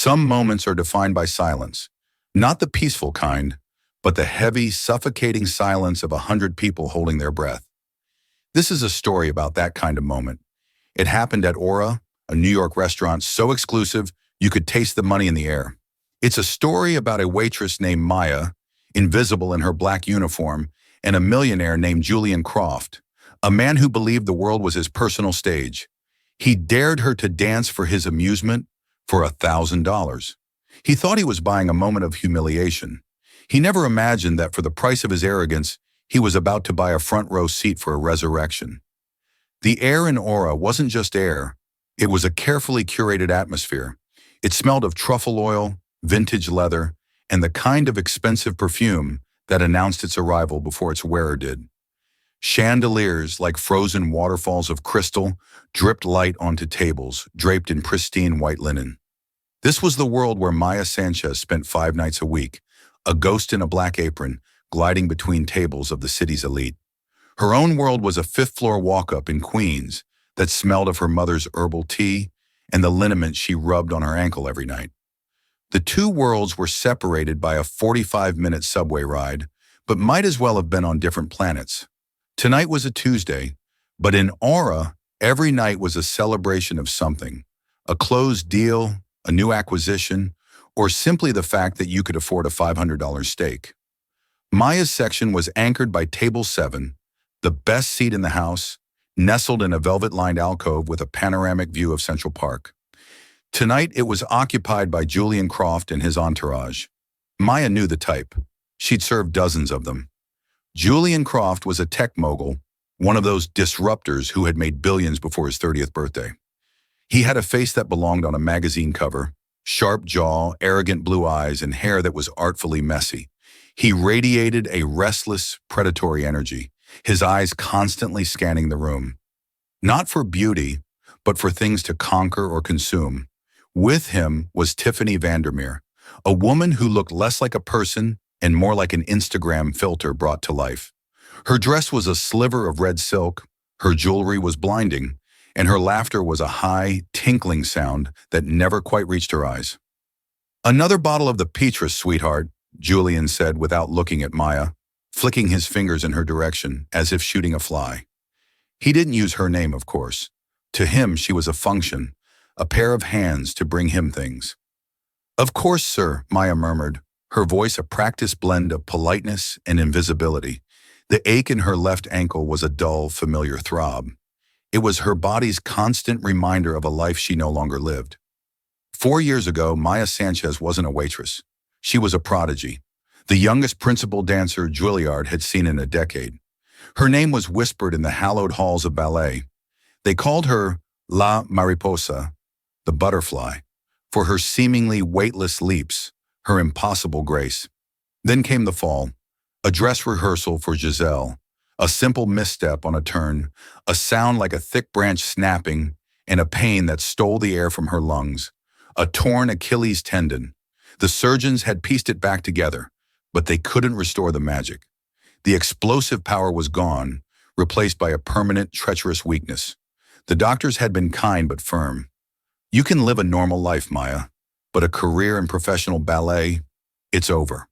Some moments are defined by silence, not the peaceful kind, but the heavy, suffocating silence of 100 people holding their breath. This is a story about that kind of moment. It happened at Aura, a New York restaurant so exclusive you could taste the money in the air. It's a story about a waitress named Maya, invisible in her black uniform, and a millionaire named Julian Croft, a man who believed the world was his personal stage. He dared her to dance for his amusement for $1,000. He thought he was buying a moment of humiliation. He never imagined that for the price of his arrogance, he was about to buy a front-row seat for a resurrection. The air in Aura wasn't just air. It was a carefully curated atmosphere. It smelled of truffle oil, vintage leather, and the kind of expensive perfume that announced its arrival before its wearer did. Chandeliers, like frozen waterfalls of crystal, dripped light onto tables, draped in pristine white linen. This was the world where Maya Sanchez spent 5 nights a week, a ghost in a black apron, gliding between tables of the city's elite. Her own world was a 5th-floor walk-up in Queens that smelled of her mother's herbal tea and the liniment she rubbed on her ankle every night. The two worlds were separated by a 45-minute subway ride, but might as well have been on different planets. Tonight was a Tuesday, but in Aura, every night was a celebration of something, a closed deal, a new acquisition, or simply the fact that you could afford a $500 steak. Maya's section was anchored by Table 7, the best seat in the house, nestled in a velvet-lined alcove with a panoramic view of Central Park. Tonight, it was occupied by Julian Croft and his entourage. Maya knew the type. She'd served dozens of them. Julian Croft was a tech mogul, one of those disruptors who had made billions before his 30th birthday. He had a face that belonged on a magazine cover, sharp jaw, arrogant blue eyes, and hair that was artfully messy. He radiated a restless, predatory energy, his eyes constantly scanning the room. Not for beauty, but for things to conquer or consume. With him was Tiffany Vandermeer, a woman who looked less like a person and more like an Instagram filter brought to life. Her dress was a sliver of red silk, her jewelry was blinding, and her laughter was a high, tinkling sound that never quite reached her eyes. "Another bottle of the Waitress, sweetheart," Julian said without looking at Maya, flicking his fingers in her direction as if shooting a fly. He didn't use her name, of course. To him, she was a function, a pair of hands to bring him things. "Of course, sir," Maya murmured, her voice a practiced blend of politeness and invisibility. The ache in her left ankle was a dull, familiar throb. It was her body's constant reminder of a life she no longer lived. 4 years ago, Maya Sanchez wasn't a waitress. She was a prodigy, the youngest principal dancer Juilliard had seen in a decade. Her name was whispered in the hallowed halls of ballet. They called her La Mariposa, the butterfly, for her seemingly weightless leaps, her impossible grace. Then came the fall, a dress rehearsal for Giselle, a simple misstep on a turn, a sound like a thick branch snapping, and a pain that stole the air from her lungs, a torn Achilles tendon. The surgeons had pieced it back together, but they couldn't restore the magic. The explosive power was gone, replaced by a permanent, treacherous weakness. The doctors had been kind but firm. "You can live a normal life, Maya, but a career in professional ballet, it's over."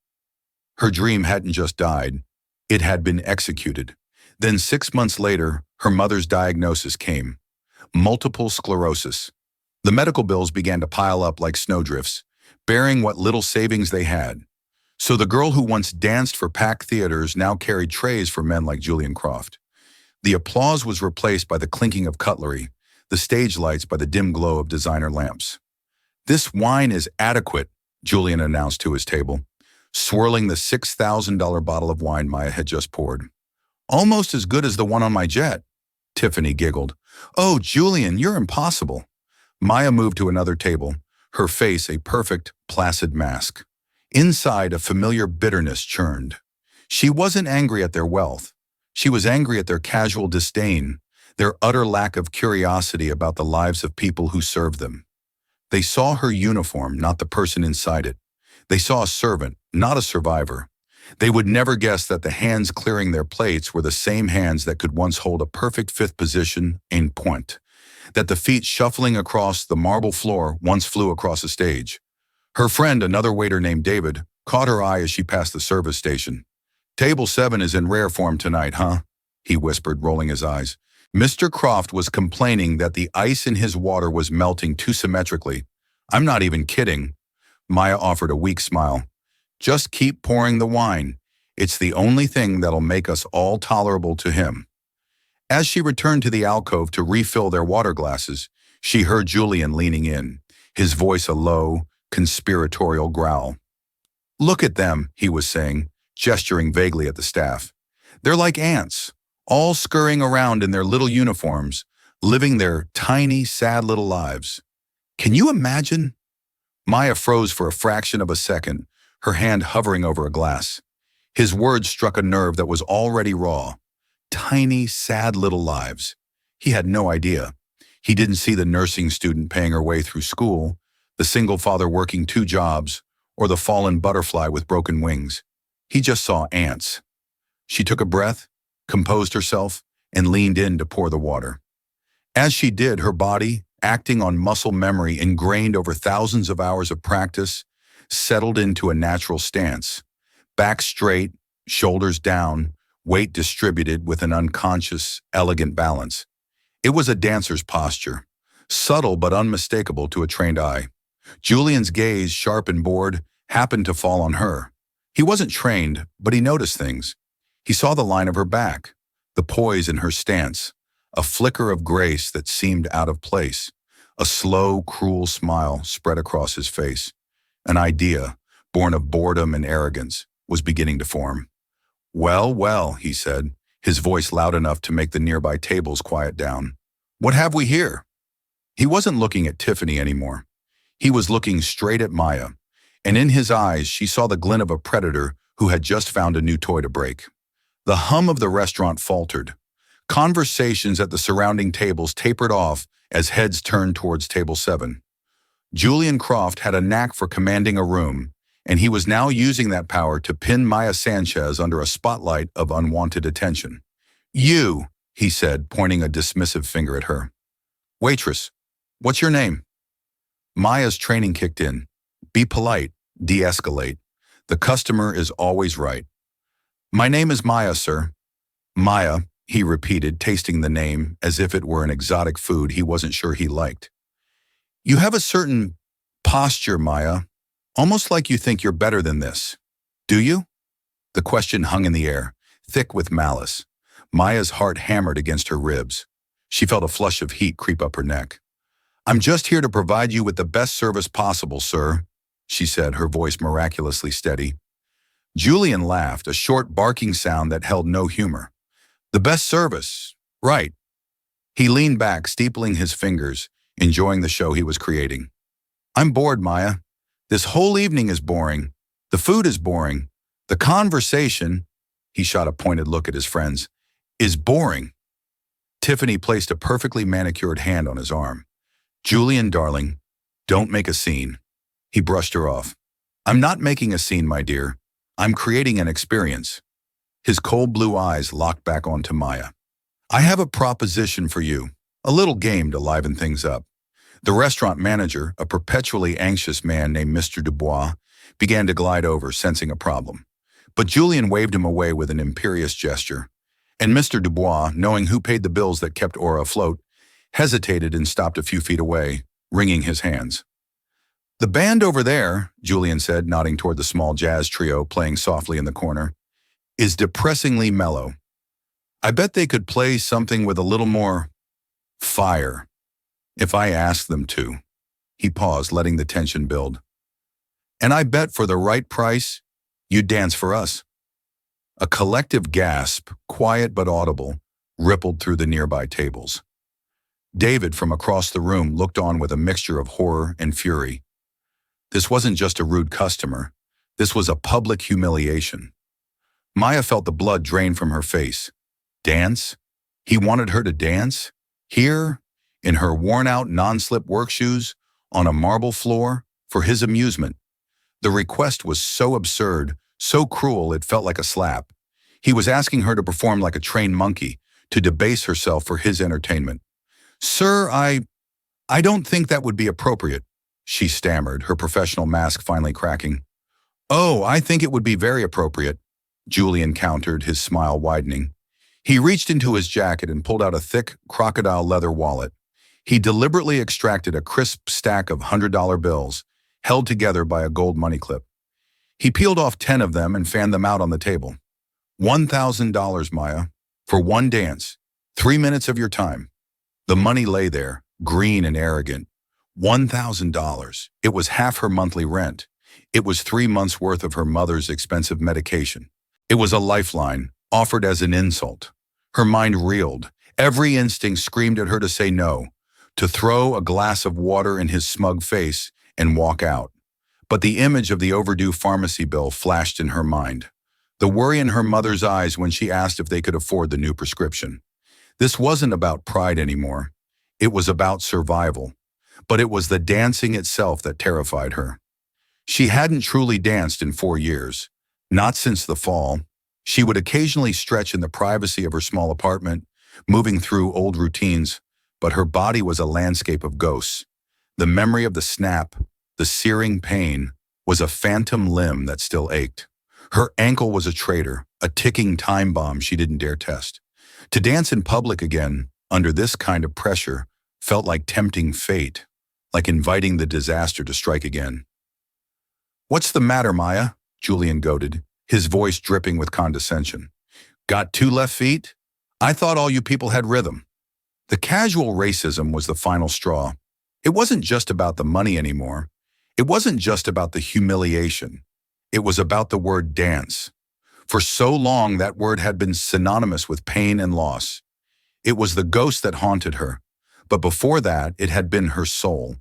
Her dream hadn't just died, it had been executed. Then 6 months later, her mother's diagnosis came: multiple sclerosis. The medical bills began to pile up like snowdrifts, bearing what little savings they had. So the girl who once danced for packed theaters now carried trays for men like Julian Croft. The applause was replaced by the clinking of cutlery, the stage lights by the dim glow of designer lamps. "This wine is adequate," Julian announced to his table, swirling the $6,000 bottle of wine Maya had just poured. "Almost as good as the one on my jet," Tiffany giggled. "Oh, Julian, you're impossible." Maya moved to another table, her face a perfect, placid mask. Inside, a familiar bitterness churned. She wasn't angry at their wealth. She was angry at their casual disdain, their utter lack of curiosity about the lives of people who served them. They saw her uniform, not the person inside it. They saw a servant, not a survivor. They would never guess that the hands clearing their plates were the same hands that could once hold a perfect fifth position en pointe, that the feet shuffling across the marble floor once flew across a stage. Her friend, another waiter named David, caught her eye as she passed the service station. "Table 7 is in rare form tonight, huh?" he whispered, rolling his eyes. Mr. Croft was complaining that the ice in his water was melting too symmetrically. "I'm not even kidding." Maya offered a weak smile. "Just keep pouring the wine. It's the only thing that'll make us all tolerable to him." As she returned to the alcove to refill their water glasses, she heard Julian leaning in, his voice a low, conspiratorial growl. "Look at them," he was saying, gesturing vaguely at the staff. "They're like ants, all scurrying around in their little uniforms, living their tiny, sad little lives. Can you imagine?" Maya froze for a fraction of a second, her hand hovering over a glass. His words struck a nerve that was already raw. Tiny, sad little lives. He had no idea. He didn't see the nursing student paying her way through school, the single father working 2 jobs, or the fallen butterfly with broken wings. He just saw ants. She took a breath, composed herself, and leaned in to pour the water. As she did, her body, acting on muscle memory ingrained over thousands of hours of practice, settled into a natural stance. Back straight, shoulders down, weight distributed with an unconscious, elegant balance. It was a dancer's posture, subtle but unmistakable to a trained eye. Julian's gaze, sharp and bored, happened to fall on her. He wasn't trained, but he noticed things. He saw the line of her back, the poise in her stance, a flicker of grace that seemed out of place. A slow, cruel smile spread across his face. An idea, born of boredom and arrogance, was beginning to form. "Well, well," he said, his voice loud enough to make the nearby tables quiet down. "What have we here?" He wasn't looking at Tiffany anymore. He was looking straight at Maya, and in his eyes she saw the glint of a predator who had just found a new toy to break. The hum of the restaurant faltered. Conversations at the surrounding tables tapered off as heads turned towards table 7. Julian Croft had a knack for commanding a room, and he was now using that power to pin Maya Sanchez under a spotlight of unwanted attention. "You," he said, pointing a dismissive finger at her. "Waitress, what's your name?" Maya's training kicked in. Be polite, de-escalate. The customer is always right. "My name is Maya, sir." "Maya," he repeated, tasting the name as if it were an exotic food he wasn't sure he liked. "You have a certain posture, Maya, almost like you think you're better than this. Do you?" The question hung in the air, thick with malice. Maya's heart hammered against her ribs. She felt a flush of heat creep up her neck. "I'm just here to provide you with the best service possible, sir," she said, her voice miraculously steady. Julian laughed, a short barking sound that held no humor. "The best service, right." He leaned back, steepling his fingers, enjoying the show he was creating. "I'm bored, Maya. This whole evening is boring. The food is boring. The conversation," he shot a pointed look at his friends, "is boring." Tiffany placed a perfectly manicured hand on his arm. "Julian, darling, don't make a scene." He brushed her off. "I'm not making a scene, my dear. I'm creating an experience." His cold blue eyes locked back onto Maya. "I have a proposition for you, a little game to liven things up." The restaurant manager, a perpetually anxious man named Mr. Dubois, began to glide over, sensing a problem. But Julian waved him away with an imperious gesture. And Mr. Dubois, knowing who paid the bills that kept Aura afloat, hesitated and stopped a few feet away, wringing his hands. "The band over there," Julian said, nodding toward the small jazz trio playing softly in the corner, "is depressingly mellow. I bet they could play something with a little more fire, if I asked them to." He paused, letting the tension build. "And I bet for the right price, you'd dance for us." A collective gasp, quiet but audible, rippled through the nearby tables. David, from across the room, looked on with a mixture of horror and fury. This wasn't just a rude customer. This was a public humiliation. Maya felt the blood drain from her face. Dance? He wanted her to dance? Here, in her worn-out non-slip work shoes, on a marble floor, for his amusement. The request was so absurd, so cruel it felt like a slap. He was asking her to perform like a trained monkey, to debase herself for his entertainment. "Sir, I don't think that would be appropriate," she stammered, her professional mask finally cracking. "Oh, I think it would be very appropriate," Julian countered, his smile widening. He reached into his jacket and pulled out a thick, crocodile leather wallet. He deliberately extracted a crisp stack of $100 bills, held together by a gold money clip. He peeled off 10 of them and fanned them out on the table. $1,000, Maya, for one dance. 3 minutes of your time. The money lay there, green and arrogant. $1,000. It was half her monthly rent. It was 3 months' worth of her mother's expensive medication. It was a lifeline, offered as an insult. Her mind reeled. Every instinct screamed at her to say no, to throw a glass of water in his smug face and walk out. But the image of the overdue pharmacy bill flashed in her mind. The worry in her mother's eyes when she asked if they could afford the new prescription. This wasn't about pride anymore. It was about survival. But it was the dancing itself that terrified her. She hadn't truly danced in 4 years. Not since the fall. She would occasionally stretch in the privacy of her small apartment, moving through old routines, but her body was a landscape of ghosts. The memory of the snap, the searing pain, was a phantom limb that still ached. Her ankle was a traitor, a ticking time bomb she didn't dare test. To dance in public again, under this kind of pressure, felt like tempting fate, like inviting the disaster to strike again. "What's the matter, Maya?" Julian goaded, his voice dripping with condescension. "Got 2 left feet? I thought all you people had rhythm." The casual racism was the final straw. It wasn't just about the money anymore. It wasn't just about the humiliation. It was about the word dance. For so long, that word had been synonymous with pain and loss. It was the ghost that haunted her. But before that, it had been her soul.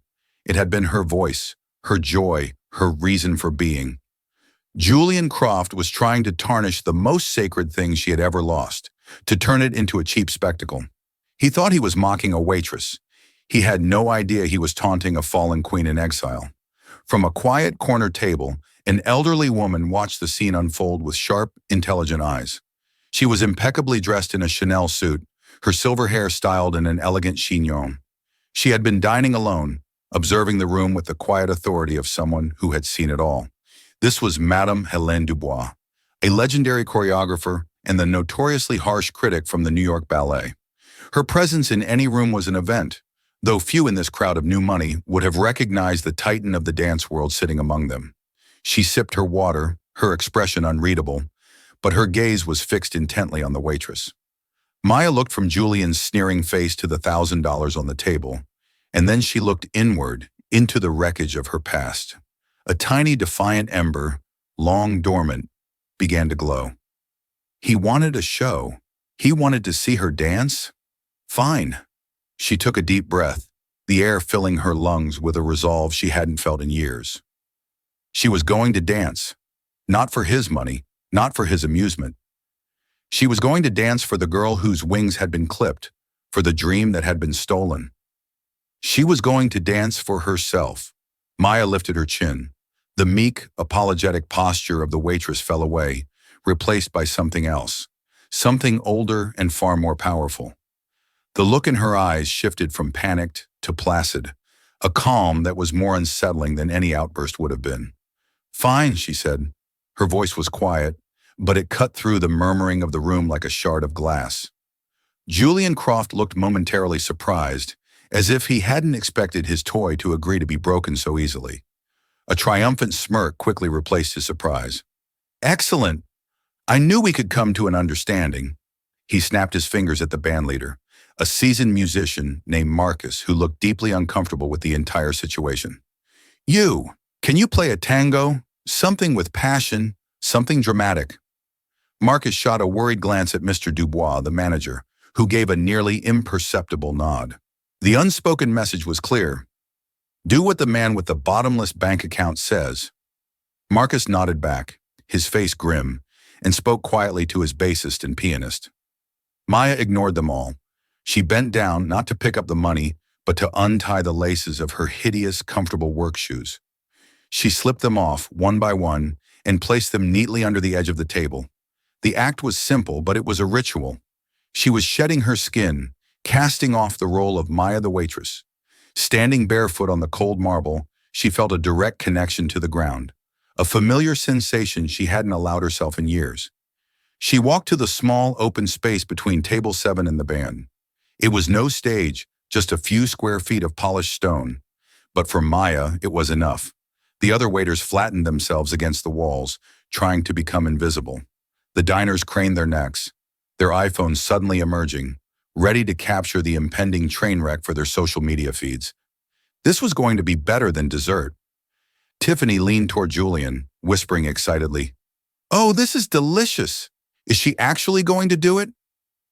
It had been her voice, her joy, her reason for being. Julian Croft was trying to tarnish the most sacred thing she had ever lost, to turn it into a cheap spectacle. He thought he was mocking a waitress. He had no idea he was taunting a fallen queen in exile. From a quiet corner table, an elderly woman watched the scene unfold with sharp, intelligent eyes. She was impeccably dressed in a Chanel suit, her silver hair styled in an elegant chignon. She had been dining alone, observing the room with the quiet authority of someone who had seen it all. This was Madame Helene Dubois, a legendary choreographer and the notoriously harsh critic from the New York Ballet. Her presence in any room was an event, though few in this crowd of new money would have recognized the titan of the dance world sitting among them. She sipped her water, her expression unreadable, but her gaze was fixed intently on the waitress. Maya looked from Julian's sneering face to the $1,000 on the table, and then she looked inward, into the wreckage of her past. A tiny defiant ember, long dormant, began to glow. He wanted a show. He wanted to see her dance? Fine. She took a deep breath, the air filling her lungs with a resolve she hadn't felt in years. She was going to dance, not for his money, not for his amusement. She was going to dance for the girl whose wings had been clipped, for the dream that had been stolen. She was going to dance for herself. Maya lifted her chin. The meek, apologetic posture of the waitress fell away, replaced by something else, something older and far more powerful. The look in her eyes shifted from panicked to placid, a calm that was more unsettling than any outburst would have been. "Fine," she said. Her voice was quiet, but it cut through the murmuring of the room like a shard of glass. Julian Croft looked momentarily surprised, as if he hadn't expected his toy to agree to be broken so easily. A triumphant smirk quickly replaced his surprise. "Excellent! I knew we could come to an understanding." He snapped his fingers at the bandleader, a seasoned musician named Marcus who looked deeply uncomfortable with the entire situation. Can you play a tango? Something with passion, something dramatic." Marcus shot a worried glance at Mr. Dubois, the manager, who gave a nearly imperceptible nod. The unspoken message was clear. "Do what the man with the bottomless bank account says." Marcus nodded back, his face grim, and spoke quietly to his bassist and pianist. Maya ignored them all. She bent down not to pick up the money, but to untie the laces of her hideous, comfortable work shoes. She slipped them off, one by one, and placed them neatly under the edge of the table. The act was simple, but it was a ritual. She was shedding her skin, casting off the role of Maya the waitress. Standing barefoot on the cold marble, She felt a direct connection to the ground, a familiar sensation she hadn't allowed herself in years. She walked to the small, open space between table 7 and the band. It was no stage, just a few square feet of polished stone. But for Maya, it was enough. The other waiters flattened themselves against the walls, trying to become invisible. The diners craned their necks, their iPhones suddenly emerging, ready to capture the impending train wreck for their social media feeds. This was going to be better than dessert. Tiffany leaned toward Julian, whispering excitedly, "Oh, this is delicious. Is she actually going to do it?"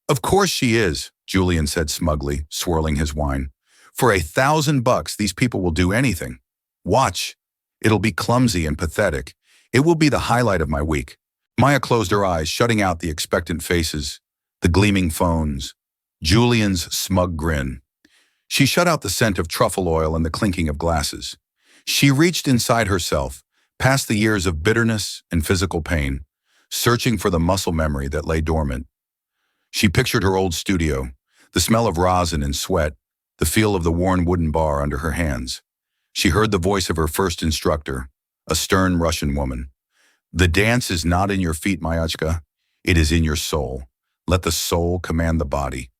"Of course she is," Julian said smugly, swirling his wine. "For $1,000, these people will do anything. Watch. It'll be clumsy and pathetic. It will be the highlight of my week." Maya closed her eyes, shutting out the expectant faces, the gleaming phones, Julian's smug grin. She shut out the scent of truffle oil and the clinking of glasses. She reached inside herself, past the years of bitterness and physical pain, searching for the muscle memory that lay dormant. She pictured her old studio, the smell of rosin and sweat, the feel of the worn wooden bar under her hands. She heard the voice of her first instructor, a stern Russian woman. "The dance is not in your feet, Mayachka. It is in your soul. Let the soul command the body."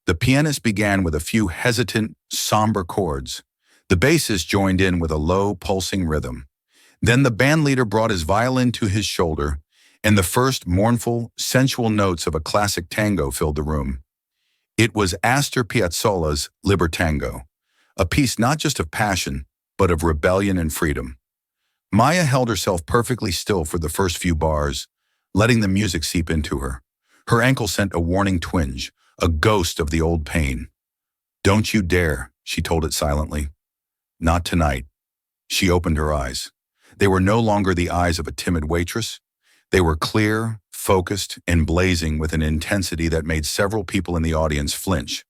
The pianist began with a few hesitant, somber chords. The bassist joined in with a low, pulsing rhythm. Then the bandleader brought his violin to his shoulder, and the first mournful, sensual notes of a classic tango filled the room. It was Astor Piazzolla's Libertango, a piece not just of passion, but of rebellion and freedom. Maya held herself perfectly still for the first few bars, letting the music seep into her. Her ankle sent a warning twinge, a ghost of the old pain. "Don't you dare," she told it silently. "Not tonight." She opened her eyes. They were no longer the eyes of a timid waitress. They were clear, focused, and blazing with an intensity that made several people in the audience flinch.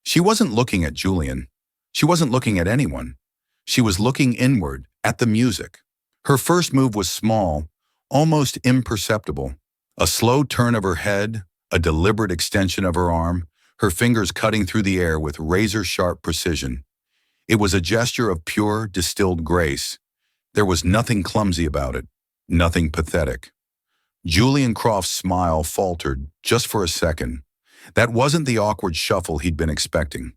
She wasn't looking at Julian. She wasn't looking at anyone. She was looking inward, at the music. Her first move was small, almost imperceptible. A slow turn of her head, a deliberate extension of her arm, her fingers cutting through the air with razor-sharp precision. It was a gesture of pure, distilled grace. There was nothing clumsy about it, nothing pathetic. Julian Croft's smile faltered just for a second. That wasn't the awkward shuffle he'd been expecting.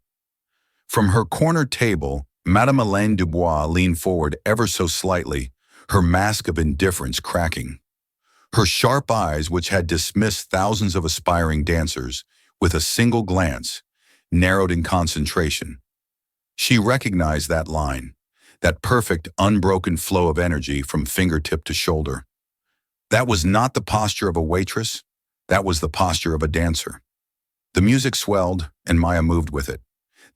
From her corner table, Madame Helene Dubois leaned forward ever so slightly, her mask of indifference cracking. Her sharp eyes, which had dismissed thousands of aspiring dancers, with a single glance, narrowed in concentration. She recognized that line, that perfect, unbroken flow of energy from fingertip to shoulder. That was not the posture of a waitress. That was the posture of a dancer. The music swelled, and Maya moved with it.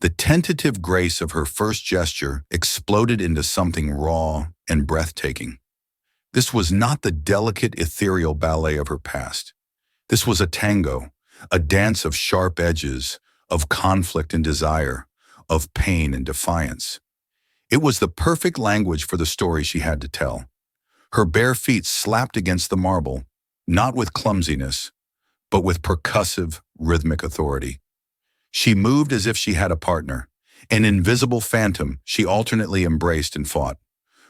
The tentative grace of her first gesture exploded into something raw and breathtaking. This was not the delicate, ethereal ballet of her past. This was a tango, a dance of sharp edges, of conflict and desire, of pain and defiance. It was the perfect language for the story she had to tell. Her bare feet slapped against the marble, not with clumsiness, but with percussive, rhythmic authority. She moved as if she had a partner, an invisible phantom she alternately embraced and fought.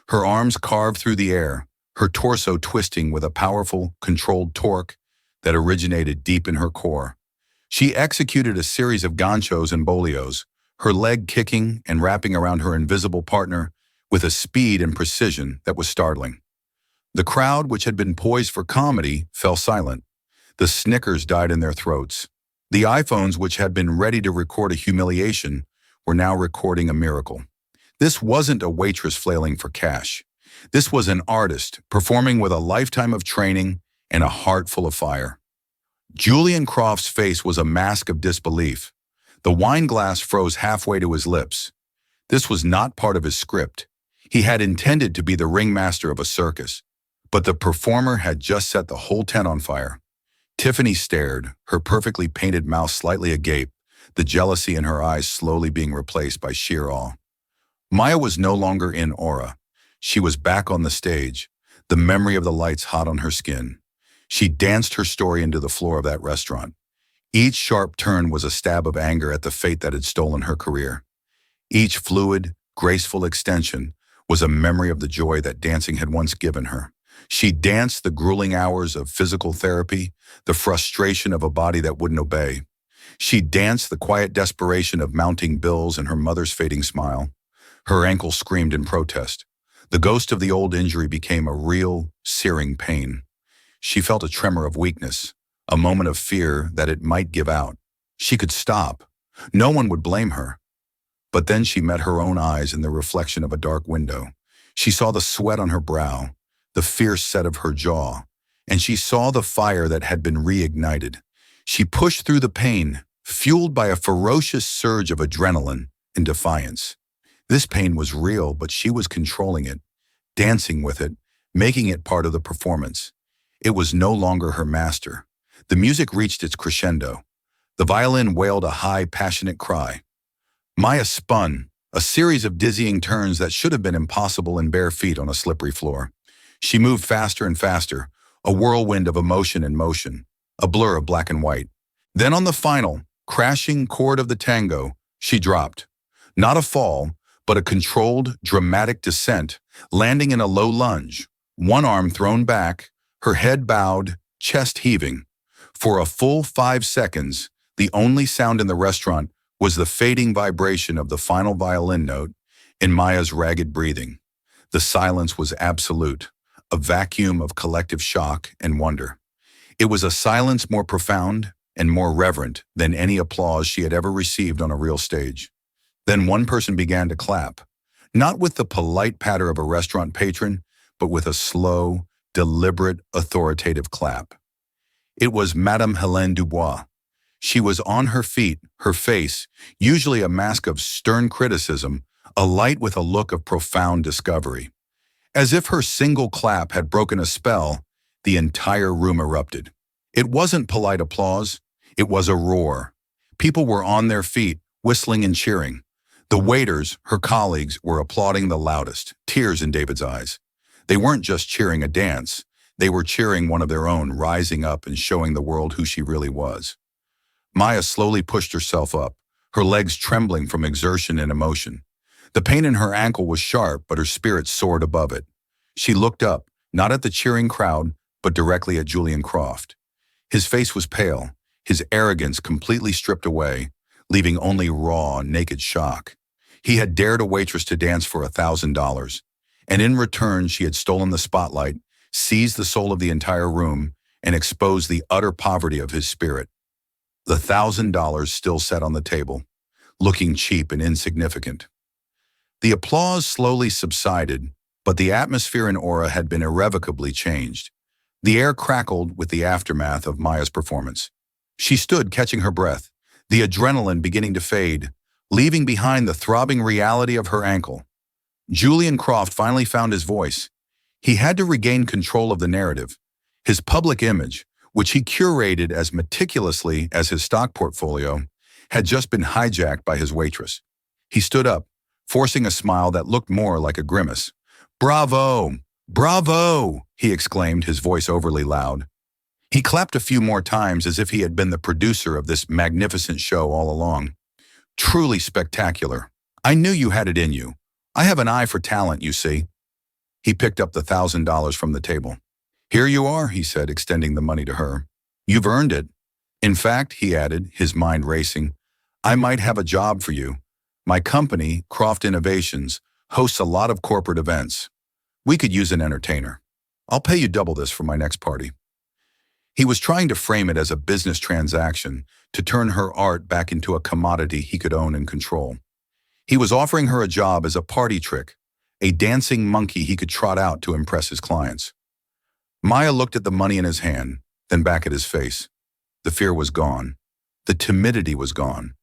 Her arms carved through the air, her torso twisting with a powerful, controlled torque that originated deep in her core. She executed a series of ganchos and bolios, her leg kicking and wrapping around her invisible partner with a speed and precision that was startling. The crowd, which had been poised for comedy, fell silent. The snickers died in their throats. The iPhones, which had been ready to record a humiliation, were now recording a miracle. This wasn't a waitress flailing for cash. This was an artist performing with a lifetime of training and a heart full of fire. Julian Croft's face was a mask of disbelief. The wine glass froze halfway to his lips. This was not part of his script. He had intended to be the ringmaster of a circus, but the performer had just set the whole tent on fire. Tiffany stared, her perfectly painted mouth slightly agape, the jealousy in her eyes slowly being replaced by sheer awe. Maya was no longer in aura. She was back on the stage, the memory of the lights hot on her skin. She danced her story into the floor of that restaurant. Each sharp turn was a stab of anger at the fate that had stolen her career. Each fluid, graceful extension was a memory of the joy that dancing had once given her. She danced the grueling hours of physical therapy, the frustration of a body that wouldn't obey. She danced the quiet desperation of mounting bills and her mother's fading smile. Her ankle screamed in protest. The ghost of the old injury became a real, searing pain. She felt a tremor of weakness, a moment of fear that it might give out. She could stop. No one would blame her. But then she met her own eyes in the reflection of a dark window. She saw the sweat on her brow, the fierce set of her jaw, and she saw the fire that had been reignited. She pushed through the pain, fueled by a ferocious surge of adrenaline in defiance. This pain was real, but she was controlling it, dancing with it, making it part of the performance. It was no longer her master. The music reached its crescendo. The violin wailed a high, passionate cry. Maya spun, a series of dizzying turns that should have been impossible in bare feet on a slippery floor. She moved faster and faster, a whirlwind of emotion and motion, a blur of black and white. Then on the final, crashing chord of the tango, she dropped. Not a fall, but a controlled, dramatic descent, landing in a low lunge, one arm thrown back, her head bowed, chest heaving. For a full 5 seconds, the only sound in the restaurant was the fading vibration of the final violin note in Maya's ragged breathing. The silence was absolute, a vacuum of collective shock and wonder. It was a silence more profound and more reverent than any applause she had ever received on a real stage. Then one person began to clap, not with the polite patter of a restaurant patron, but with a slow, deliberate, authoritative clap. It was Madame Helene Dubois. She was on her feet, her face, usually a mask of stern criticism, alight with a look of profound discovery. As if her single clap had broken a spell, the entire room erupted. It wasn't polite applause, it was a roar. People were on their feet, whistling and cheering. The waiters, her colleagues, were applauding the loudest, tears in David's eyes. They weren't just cheering a dance, they were cheering one of their own, rising up and showing the world who she really was. Maya slowly pushed herself up, her legs trembling from exertion and emotion. The pain in her ankle was sharp, but her spirit soared above it. She looked up, not at the cheering crowd, but directly at Julian Croft. His face was pale, his arrogance completely stripped away, leaving only raw, naked shock. He had dared a waitress to dance for $1,000, and in return she had stolen the spotlight, seized the soul of the entire room, and exposed the utter poverty of his spirit. The $1,000 still sat on the table, looking cheap and insignificant. The applause slowly subsided, but the atmosphere and aura had been irrevocably changed. The air crackled with the aftermath of Maya's performance. She stood catching her breath, the adrenaline beginning to fade, leaving behind the throbbing reality of her ankle. Julian Croft finally found his voice. He had to regain control of the narrative. His public image, which he curated as meticulously as his stock portfolio, had just been hijacked by his waitress. He stood up, forcing a smile that looked more like a grimace. "Bravo! Bravo!" he exclaimed, his voice overly loud. He clapped a few more times as if he had been the producer of this magnificent show all along. "Truly spectacular. I knew you had it in you. I have an eye for talent, you see." He picked up the $1,000 from the table. "Here you are," he said, extending the money to her. "You've earned it. In fact," he added, his mind racing, "I might have a job for you. My company, Croft Innovations, hosts a lot of corporate events. We could use an entertainer. I'll pay you double this for my next party." He was trying to frame it as a business transaction, to turn her art back into a commodity he could own and control. He was offering her a job as a party trick, a dancing monkey he could trot out to impress his clients. Maya looked at the money in his hand, then back at his face. The fear was gone. The timidity was gone.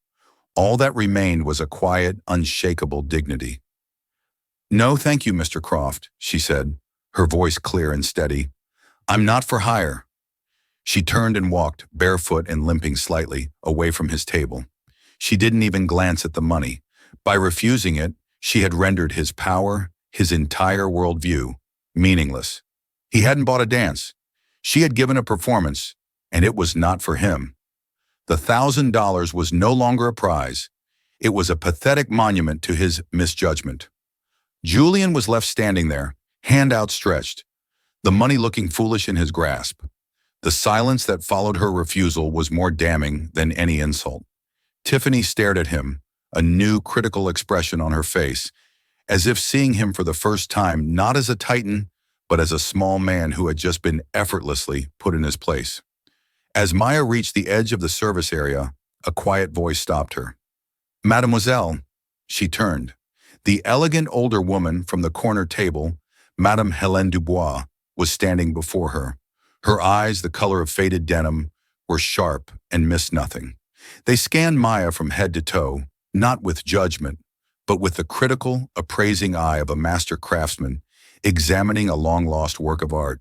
All that remained was a quiet, unshakable dignity. "No, thank you, Mr. Croft," she said, her voice clear and steady. "I'm not for hire." She turned and walked, barefoot and limping slightly, away from his table. She didn't even glance at the money. By refusing it, she had rendered his power, his entire worldview, meaningless. He hadn't bought a dance. She had given a performance, and it was not for him. The $1,000 was no longer a prize. It was a pathetic monument to his misjudgment. Julian was left standing there, hand outstretched, the money looking foolish in his grasp. The silence that followed her refusal was more damning than any insult. Tiffany stared at him, a new critical expression on her face, as if seeing him for the first time not as a titan, but as a small man who had just been effortlessly put in his place. As Maya reached the edge of the service area, a quiet voice stopped her. "Mademoiselle," she turned. The elegant older woman from the corner table, Madame Hélène Dubois, was standing before her. Her eyes, the color of faded denim, were sharp and missed nothing. They scanned Maya from head to toe, not with judgment, but with the critical, appraising eye of a master craftsman examining a long-lost work of art.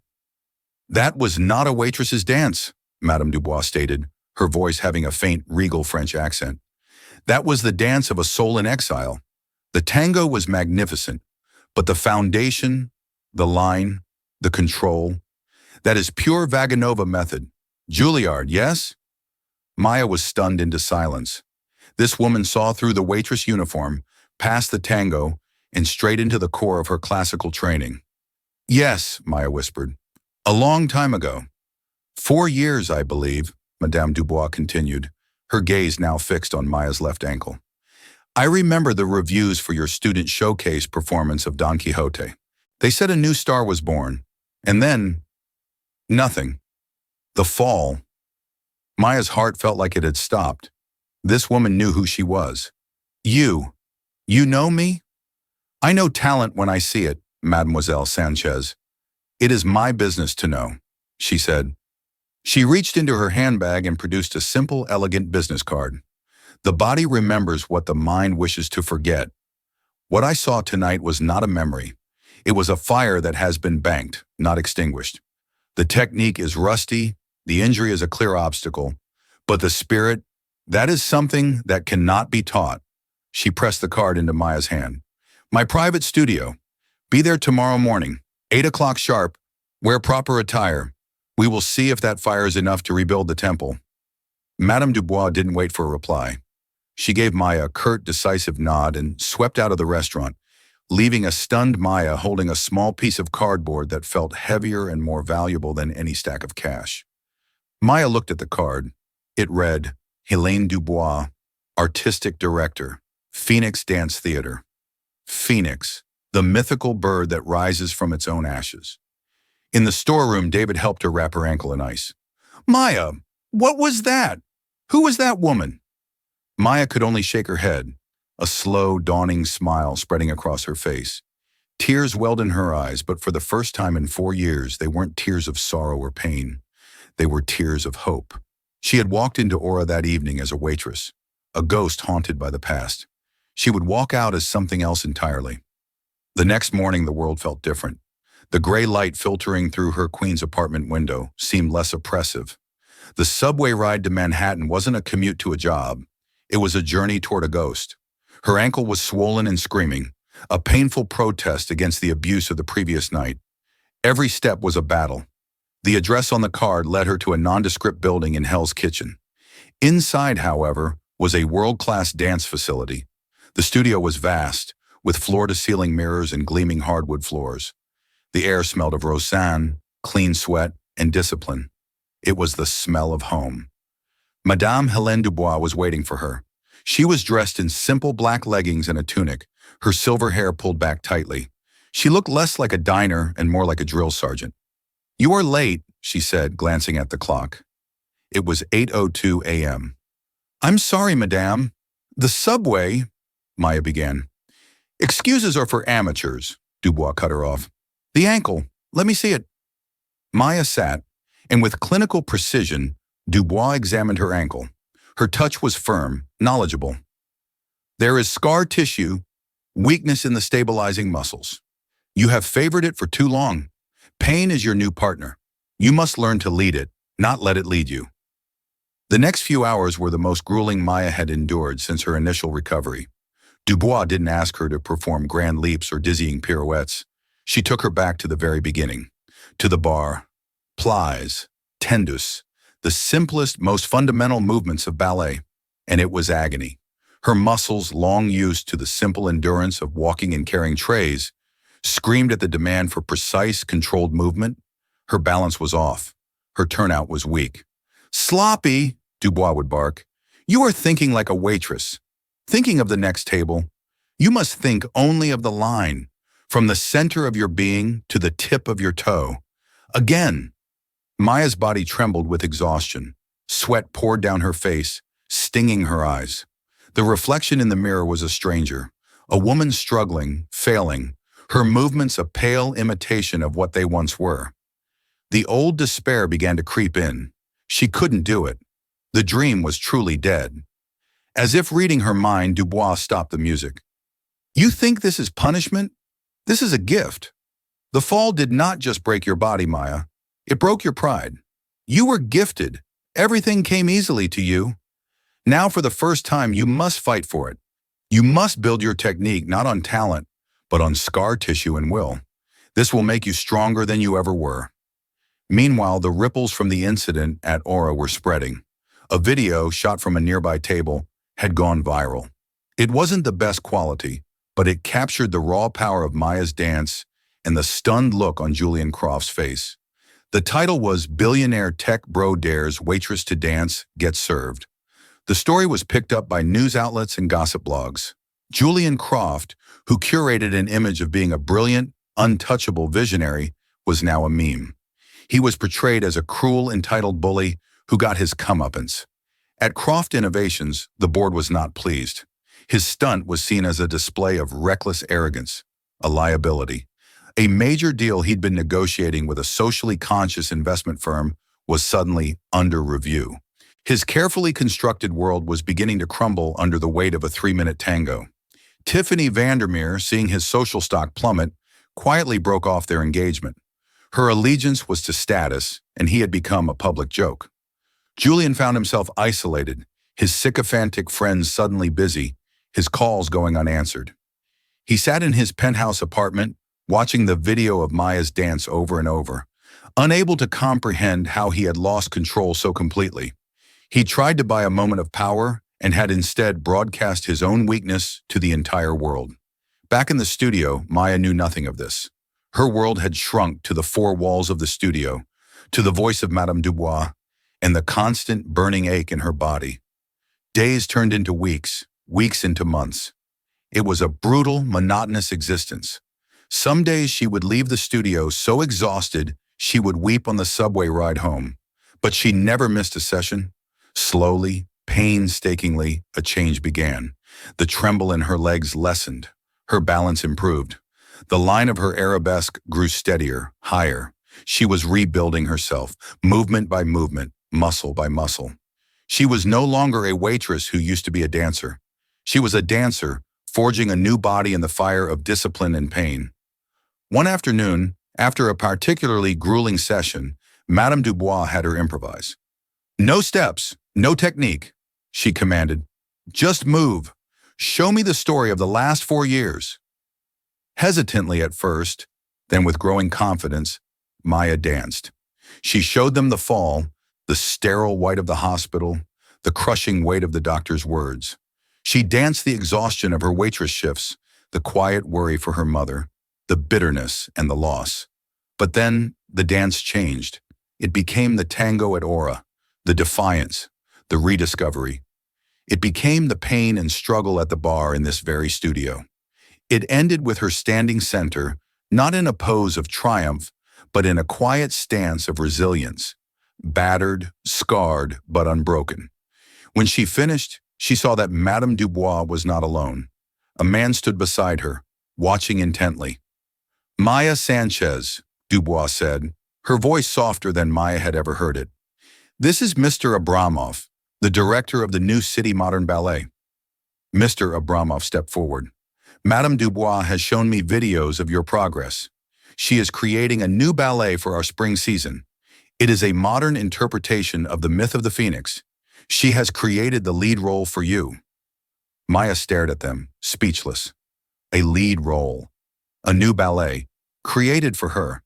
"That was not a waitress's dance," Madame Dubois stated, her voice having a faint, regal French accent. "That was the dance of a soul in exile. The tango was magnificent, but the foundation, the line, the control, that is pure Vaganova method. Juilliard, yes?" Maya was stunned into silence. This woman saw through the waitress uniform, past the tango, and straight into the core of her classical training. "Yes," Maya whispered. "A long time ago. 4 years, I believe," Madame Dubois continued, her gaze now fixed on Maya's left ankle. "I remember the reviews for your student showcase performance of Don Quixote. They said a new star was born. And then, nothing. The fall." Maya's heart felt like it had stopped. This woman knew who she was. You know me?" "I know talent when I see it, Mademoiselle Sanchez. It is my business to know," she said. She reached into her handbag and produced a simple, elegant business card. "The body remembers what the mind wishes to forget. What I saw tonight was not a memory. It was a fire that has been banked, not extinguished. The technique is rusty, the injury is a clear obstacle, but the spirit, that is something that cannot be taught." She pressed the card into Maya's hand. "My private studio. Be there tomorrow morning, 8 o'clock sharp. Wear proper attire. We will see if that fire is enough to rebuild the temple." Madame Dubois didn't wait for a reply. She gave Maya a curt, decisive nod and swept out of the restaurant, leaving a stunned Maya holding a small piece of cardboard that felt heavier and more valuable than any stack of cash. Maya looked at the card. It read, "Hélène Dubois, Artistic Director, Phoenix Dance Theater." Phoenix, the mythical bird that rises from its own ashes. In the storeroom, David helped her wrap her ankle in ice. "Maya, what was that? Who was that woman?" Maya could only shake her head, a slow, dawning smile spreading across her face. Tears welled in her eyes, but for the first time in 4 years, they weren't tears of sorrow or pain. They were tears of hope. She had walked into Aura that evening as a waitress, a ghost haunted by the past. She would walk out as something else entirely. The next morning, the world felt different. The gray light filtering through her Queens apartment window seemed less oppressive. The subway ride to Manhattan wasn't a commute to a job. It was a journey toward a ghost. Her ankle was swollen and screaming, a painful protest against the abuse of the previous night. Every step was a battle. The address on the card led her to a nondescript building in Hell's Kitchen. Inside, however, was a world-class dance facility. The studio was vast, with floor-to-ceiling mirrors and gleaming hardwood floors. The air smelled of Rosanne, clean sweat, and discipline. It was the smell of home. Madame Hélène Dubois was waiting for her. She was dressed in simple black leggings and a tunic, her silver hair pulled back tightly. She looked less like a diner and more like a drill sergeant. "You are late," she said, glancing at the clock. It was 8:02 a.m. "I'm sorry, madame. The subway," Maya began. "Excuses are for amateurs," Dubois cut her off. "The ankle. Let me see it." Maya sat, and with clinical precision, Dubois examined her ankle. Her touch was firm, knowledgeable. "There is scar tissue, weakness in the stabilizing muscles. You have favored it for too long. Pain is your new partner. You must learn to lead it, not let it lead you." The next few hours were the most grueling Maya had endured since her initial recovery. Dubois didn't ask her to perform grand leaps or dizzying pirouettes. She took her back to the very beginning, to the bar, plies, tendus, the simplest, most fundamental movements of ballet, and it was agony. Her muscles, long used to the simple endurance of walking and carrying trays, screamed at the demand for precise, controlled movement. Her balance was off. Her turnout was weak. "Sloppy," Dubois would bark. "You are thinking like a waitress. Thinking of the next table. You must think only of the line, from the center of your being to the tip of your toe. Again." Maya's body trembled with exhaustion. Sweat poured down her face, stinging her eyes. The reflection in the mirror was a stranger, a woman struggling, failing, her movements a pale imitation of what they once were. The old despair began to creep in. She couldn't do it. The dream was truly dead. As if reading her mind, Dubois stopped the music. "You think this is punishment? This is a gift. The fall did not just break your body, Maya. It broke your pride. You were gifted. Everything came easily to you. Now, for the first time, you must fight for it. You must build your technique not on talent, but on scar tissue and will. This will make you stronger than you ever were." Meanwhile, the ripples from the incident at Aura were spreading. A video shot from a nearby table had gone viral. It wasn't the best quality, but it captured the raw power of Maya's dance and the stunned look on Julian Croft's face. The title was "Billionaire Tech Bro Dares Waitress to Dance, Get Served." The story was picked up by news outlets and gossip blogs. Julian Croft, who curated an image of being a brilliant, untouchable visionary, was now a meme. He was portrayed as a cruel, entitled bully who got his comeuppance. At Croft Innovations, the board was not pleased. His stunt was seen as a display of reckless arrogance, a liability. A major deal he'd been negotiating with a socially conscious investment firm was suddenly under review. His carefully constructed world was beginning to crumble under the weight of a 3-minute tango. Tiffany Vandermeer, seeing his social stock plummet, quietly broke off their engagement. Her allegiance was to status, and he had become a public joke. Julian found himself isolated, his sycophantic friends suddenly busy, his calls going unanswered. He sat in his penthouse apartment, watching the video of Maya's dance over and over, unable to comprehend how he had lost control so completely. He tried to buy a moment of power and had instead broadcast his own weakness to the entire world. Back in the studio, Maya knew nothing of this. Her world had shrunk to the 4 walls of the studio, to the voice of Madame Dubois, and the constant burning ache in her body. Days turned into weeks, weeks into months. It was a brutal, monotonous existence. Some days she would leave the studio so exhausted she would weep on the subway ride home. But she never missed a session. Slowly, painstakingly, a change began. The tremble in her legs lessened. Her balance improved. The line of her arabesque grew steadier, higher. She was rebuilding herself, movement by movement, muscle by muscle. She was no longer a waitress who used to be a dancer. She was a dancer, forging a new body in the fire of discipline and pain. One afternoon, after a particularly grueling session, Madame Dubois had her improvise. "No steps, no technique," she commanded. "Just move. Show me the story of the last 4 years." Hesitantly at first, then with growing confidence, Maya danced. She showed them the fall, the sterile white of the hospital, the crushing weight of the doctor's words. She danced the exhaustion of her waitress shifts, the quiet worry for her mother, the bitterness and the loss. But then the dance changed. It became the tango at Aura, the defiance, the rediscovery. It became the pain and struggle at the bar in this very studio. It ended with her standing center, not in a pose of triumph, but in a quiet stance of resilience, battered, scarred, but unbroken. When she finished, she saw that Madame Dubois was not alone. A man stood beside her, watching intently. "Maya Sanchez," Dubois said, her voice softer than Maya had ever heard it. "This is Mr. Abramov, the director of the New City Modern Ballet." Mr. Abramov stepped forward. "Madame Dubois has shown me videos of your progress. She is creating a new ballet for our spring season. It is a modern interpretation of the myth of the Phoenix. She has created the lead role for you." Maya stared at them, speechless. A lead role. A new ballet, created for her.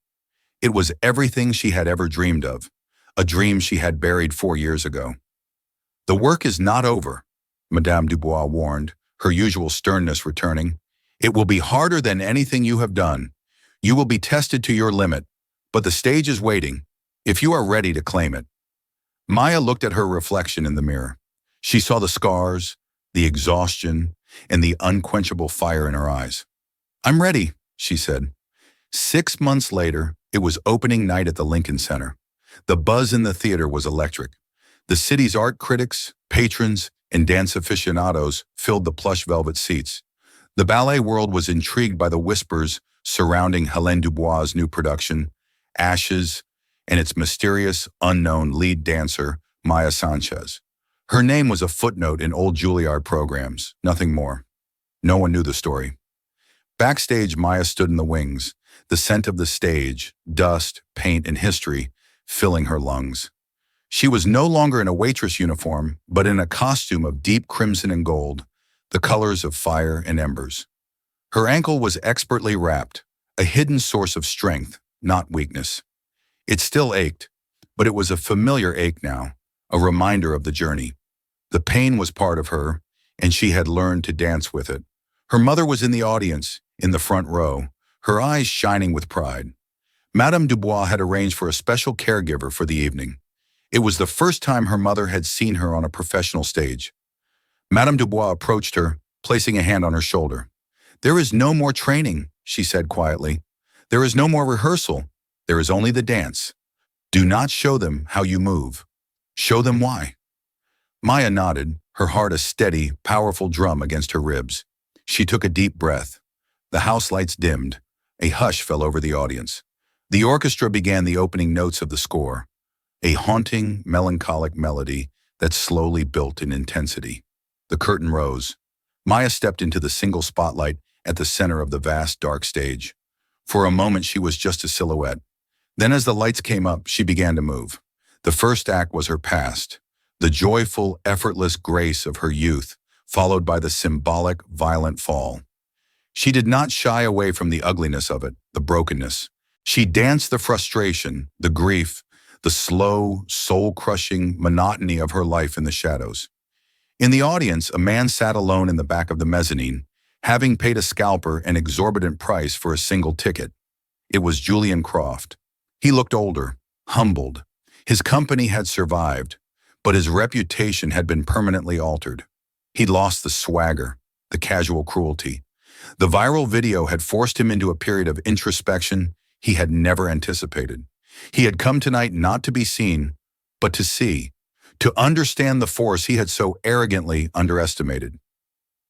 It was everything she had ever dreamed of, a dream she had buried 4 years ago. "The work is not over," Madame Dubois warned, her usual sternness returning. It will be harder than anything you have done. You will be tested to your limit, but the stage is waiting, if you are ready to claim it. Maya looked at her reflection in the mirror. She saw the scars, the exhaustion, and the unquenchable fire in her eyes. I'm ready, she said. 6 months later, it was opening night at the Lincoln Center. The buzz in the theater was electric. The city's art critics, patrons, and dance aficionados filled the plush velvet seats. The ballet world was intrigued by the whispers surrounding Hélène Dubois' new production, Ashes, and its mysterious, unknown lead dancer, Maya Sanchez. Her name was a footnote in old Juilliard programs, nothing more. No one knew the story. Backstage, Maya stood in the wings, the scent of the stage, dust, paint, and history filling her lungs. She was no longer in a waitress uniform, but in a costume of deep crimson and gold, the colors of fire and embers. Her ankle was expertly wrapped, a hidden source of strength, not weakness. It still ached, but it was a familiar ache now, a reminder of the journey. The pain was part of her, and she had learned to dance with it. Her mother was in the audience, in the front row, her eyes shining with pride. Madame Dubois had arranged for a special caregiver for the evening. It was the first time her mother had seen her on a professional stage. Madame Dubois approached her, placing a hand on her shoulder. There is no more training, she said quietly. There is no more rehearsal. There is only the dance. Do not show them how you move. Show them why. Maya nodded, her heart a steady, powerful drum against her ribs. She took a deep breath. The house lights dimmed. A hush fell over the audience. The orchestra began the opening notes of the score, a haunting, melancholic melody that slowly built in intensity. The curtain rose. Maya stepped into the single spotlight at the center of the vast, dark stage. For a moment, she was just a silhouette. Then as the lights came up, she began to move. The first act was her past, the joyful, effortless grace of her youth, followed by the symbolic, violent fall. She did not shy away from the ugliness of it, the brokenness. She danced the frustration, the grief, the slow, soul-crushing monotony of her life in the shadows. In the audience, a man sat alone in the back of the mezzanine, having paid a scalper an exorbitant price for a single ticket. It was Julian Croft. He looked older, humbled. His company had survived, but his reputation had been permanently altered. He'd lost the swagger, the casual cruelty. The viral video had forced him into a period of introspection he had never anticipated. He had come tonight not to be seen, but to see, to understand the force he had so arrogantly underestimated.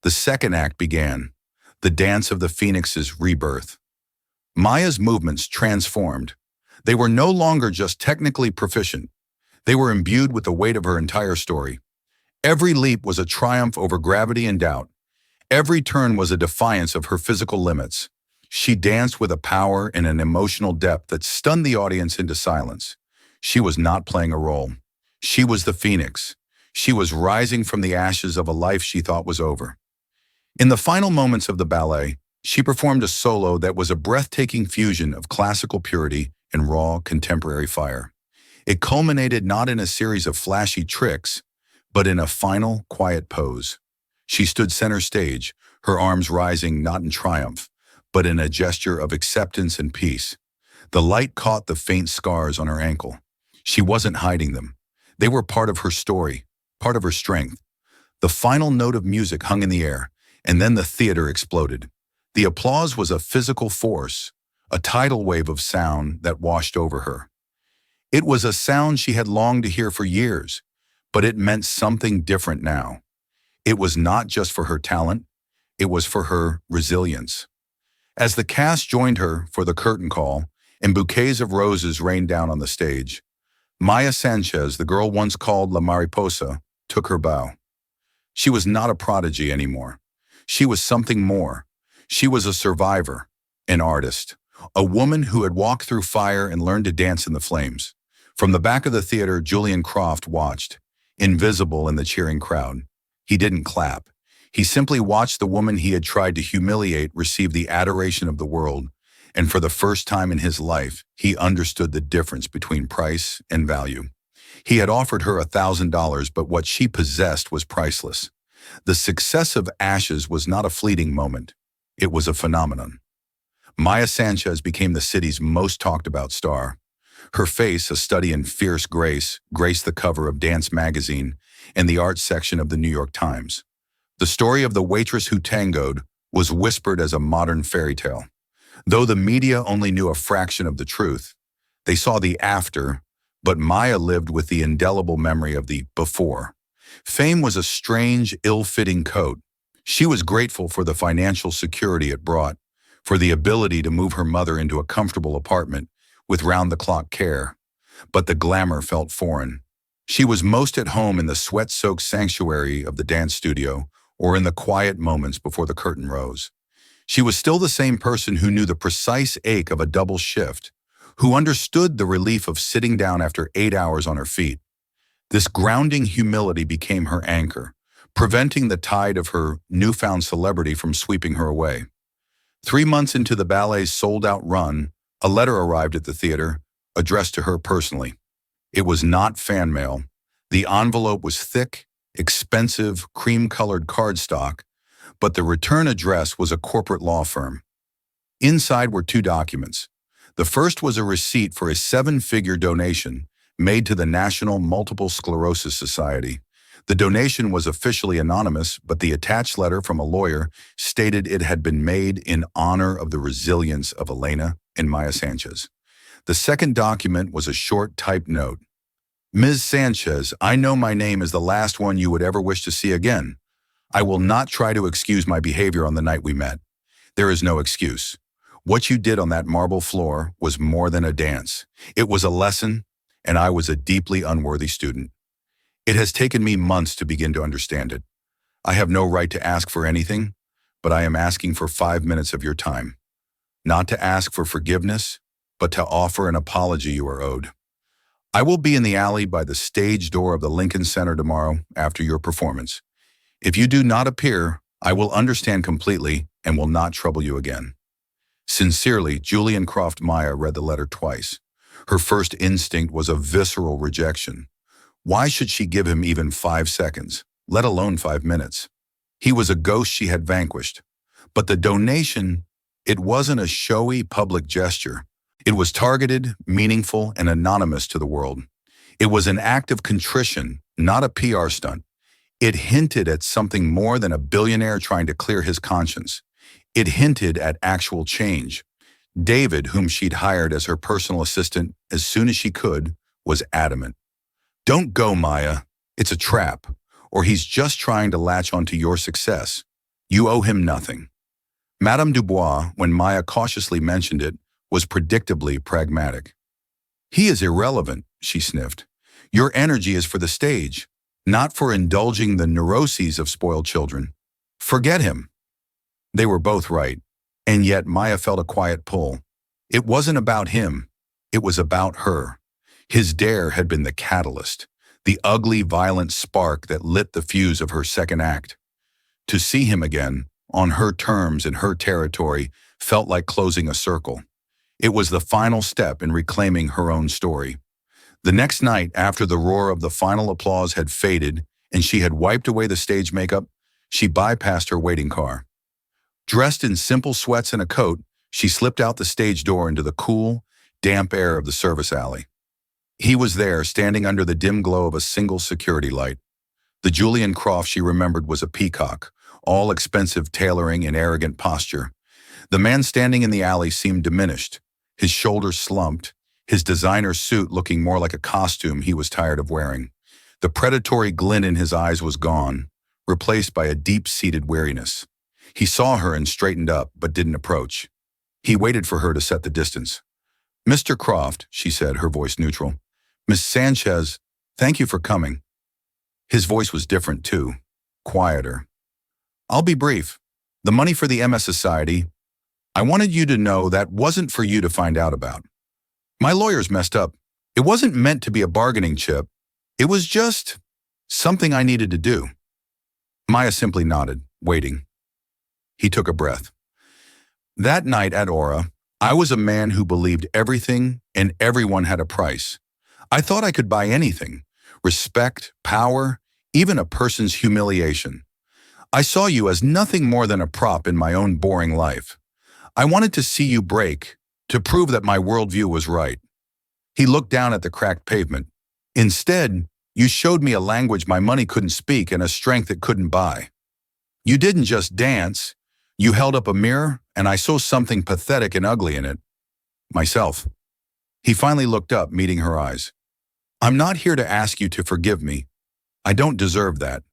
The second act began, the dance of the Phoenix's rebirth. Maya's movements transformed. They were no longer just technically proficient. They were imbued with the weight of her entire story. Every leap was a triumph over gravity and doubt. Every turn was a defiance of her physical limits. She danced with a power and an emotional depth that stunned the audience into silence. She was not playing a role. She was the Phoenix. She was rising from the ashes of a life she thought was over. In the final moments of the ballet, she performed a solo that was a breathtaking fusion of classical purity and raw contemporary fire. It culminated not in a series of flashy tricks, but in a final, quiet pose. She stood center stage, her arms rising not in triumph, but in a gesture of acceptance and peace. The light caught the faint scars on her ankle. She wasn't hiding them. They were part of her story, part of her strength. The final note of music hung in the air, and then the theater exploded. The applause was a physical force, a tidal wave of sound that washed over her. It was a sound she had longed to hear for years, but it meant something different now. It was not just for her talent, it was for her resilience. As the cast joined her for the curtain call and bouquets of roses rained down on the stage, Maya Sanchez, the girl once called La Mariposa, took her bow. She was not a prodigy anymore. She was something more. She was a survivor, an artist, a woman who had walked through fire and learned to dance in the flames. From the back of the theater, Julian Croft watched, invisible in the cheering crowd. He didn't clap. He simply watched the woman he had tried to humiliate receive the adoration of the world, and for the first time in his life, he understood the difference between price and value. He had offered her $1,000, but what she possessed was priceless. The success of Ashes was not a fleeting moment. It was a phenomenon. Maya Sanchez became the city's most talked about star. Her face, a study in fierce grace, graced the cover of Dance magazine and the art section of the New York Times. The story of the waitress who tangoed was whispered as a modern fairy tale. Though the media only knew a fraction of the truth, they saw the after, but Maya lived with the indelible memory of the before. Fame was a strange, ill-fitting coat. She was grateful for the financial security it brought, for the ability to move her mother into a comfortable apartment with round-the-clock care. But the glamour felt foreign. She was most at home in the sweat-soaked sanctuary of the dance studio or in the quiet moments before the curtain rose. She was still the same person who knew the precise ache of a double shift, who understood the relief of sitting down after 8 hours on her feet. This grounding humility became her anchor, preventing the tide of her newfound celebrity from sweeping her away. 3 months into the ballet's sold-out run, a letter arrived at the theater, addressed to her personally. It was not fan mail. The envelope was thick, expensive, cream-colored cardstock, but the return address was a corporate law firm. Inside were 2 documents. The first was a receipt for a 7-figure donation made to the National Multiple Sclerosis Society. The donation was officially anonymous, but the attached letter from a lawyer stated it had been made in honor of the resilience of Elena and Maya Sanchez. The second document was a short typed note. Ms. Sanchez, I know my name is the last one you would ever wish to see again. I will not try to excuse my behavior on the night we met. There is no excuse. What you did on that marble floor was more than a dance. It was a lesson, and I was a deeply unworthy student. It has taken me months to begin to understand it. I have no right to ask for anything, but I am asking for 5 minutes of your time. Not to ask for forgiveness, but to offer an apology you are owed. I will be in the alley by the stage door of the Lincoln Center tomorrow after your performance. If you do not appear, I will understand completely and will not trouble you again. Sincerely, Julian Croft. Maya read the letter twice. Her first instinct was a visceral rejection. Why should she give him even 5 seconds, let alone 5 minutes? He was a ghost she had vanquished. But the donation, it wasn't a showy public gesture. It was targeted, meaningful, and anonymous to the world. It was an act of contrition, not a PR stunt. It hinted at something more than a billionaire trying to clear his conscience. It hinted at actual change. David, whom she'd hired as her personal assistant as soon as she could, was adamant. Don't go, Maya. It's a trap. Or he's just trying to latch onto your success. You owe him nothing. Madame Dubois, when Maya cautiously mentioned it, was predictably pragmatic. He is irrelevant, she sniffed. Your energy is for the stage, not for indulging the neuroses of spoiled children. Forget him. They were both right, and yet Maya felt a quiet pull. It wasn't about him. It was about her. His dare had been the catalyst, the ugly, violent spark that lit the fuse of her second act. To see him again, on her terms in her territory, felt like closing a circle. It was the final step in reclaiming her own story. The next night, after the roar of the final applause had faded and she had wiped away the stage makeup, she bypassed her waiting car. Dressed in simple sweats and a coat, she slipped out the stage door into the cool, damp air of the service alley. He was there, standing under the dim glow of a single security light. The Julian Croft she remembered was a peacock, all expensive tailoring and arrogant posture. The man standing in the alley seemed diminished, his shoulders slumped, his designer suit looking more like a costume he was tired of wearing. The predatory glint in his eyes was gone, replaced by a deep-seated weariness. He saw her and straightened up, but didn't approach. He waited for her to set the distance. Mr. Croft, she said, her voice neutral. Miss Sanchez, thank you for coming. His voice was different, too, quieter. I'll be brief. The money for the MS Society, I wanted you to know that wasn't for you to find out about. My lawyers messed up. It wasn't meant to be a bargaining chip. It was just something I needed to do. Maya simply nodded, waiting. He took a breath. That night at Aura, I was a man who believed everything and everyone had a price. I thought I could buy anything, respect, power, even a person's humiliation. I saw you as nothing more than a prop in my own boring life. I wanted to see you break, to prove that my worldview was right. He looked down at the cracked pavement. Instead, you showed me a language my money couldn't speak and a strength it couldn't buy. You didn't just dance. You held up a mirror, and I saw something pathetic and ugly in it. Myself. He finally looked up, meeting her eyes. I'm not here to ask you to forgive me. I don't deserve that.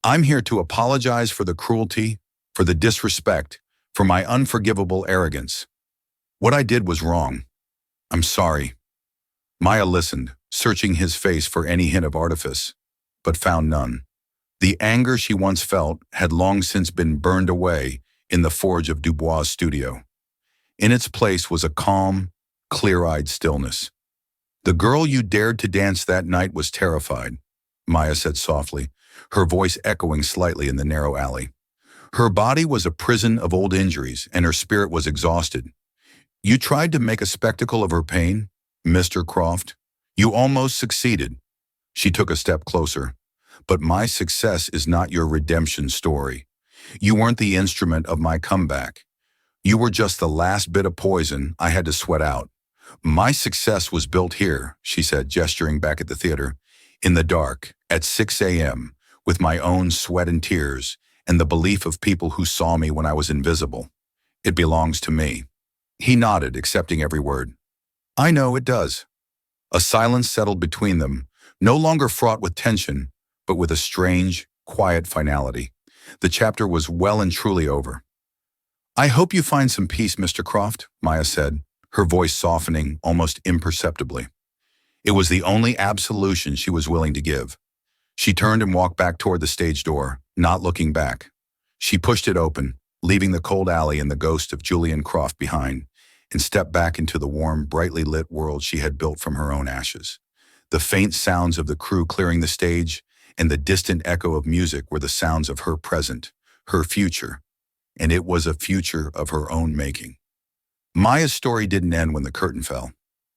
I'm here to apologize for the cruelty, for the disrespect, for my unforgivable arrogance. What I did was wrong. I'm sorry. Maya listened, searching his face for any hint of artifice, but found none. The anger she once felt had long since been burned away in the forge of Dubois' studio. In its place was a calm, clear-eyed stillness. The girl you dared to dance that night was terrified, Maya said softly, her voice echoing slightly in the narrow alley. Her body was a prison of old injuries, and her spirit was exhausted. You tried to make a spectacle of her pain, Mr. Croft. You almost succeeded. She took a step closer. But my success is not your redemption story. You weren't the instrument of my comeback. You were just the last bit of poison I had to sweat out. My success was built here, she said, gesturing back at the theater, in the dark, at 6 a.m., with my own sweat and tears, and the belief of people who saw me when I was invisible. It belongs to me. He nodded, accepting every word. I know it does. A silence settled between them, no longer fraught with tension, but with a strange, quiet finality. The chapter was well and truly over. I hope you find some peace, Mr. Croft, Maya said, her voice softening almost imperceptibly. It was the only absolution she was willing to give. She turned and walked back toward the stage door, not looking back. She pushed it open, leaving the cold alley and the ghost of Julian Croft behind, and stepped back into the warm, brightly lit world she had built from her own ashes. The faint sounds of the crew clearing the stage and the distant echo of music were the sounds of her present, her future, and it was a future of her own making. Maya's story didn't end when the curtain fell.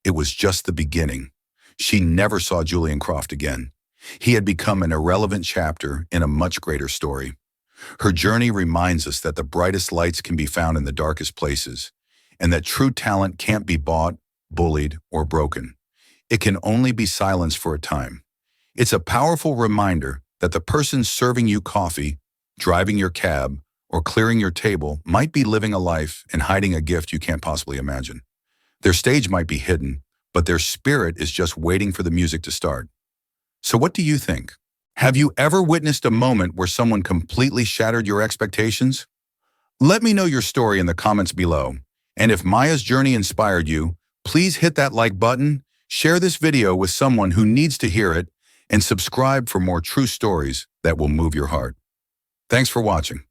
It was just the beginning. She never saw Julian Croft again. He had become an irrelevant chapter in a much greater story. Her journey reminds us that the brightest lights can be found in the darkest places, and that true talent can't be bought, bullied, or broken. It can only be silenced for a time. It's a powerful reminder that the person serving you coffee, driving your cab, or clearing your table might be living a life and hiding a gift you can't possibly imagine. Their stage might be hidden, but their spirit is just waiting for the music to start. So what do you think? Have you ever witnessed a moment where someone completely shattered your expectations? Let me know your story in the comments below. And if Maya's journey inspired you, please hit that like button, share this video with someone who needs to hear it, and subscribe for more true stories that will move your heart. Thanks for watching.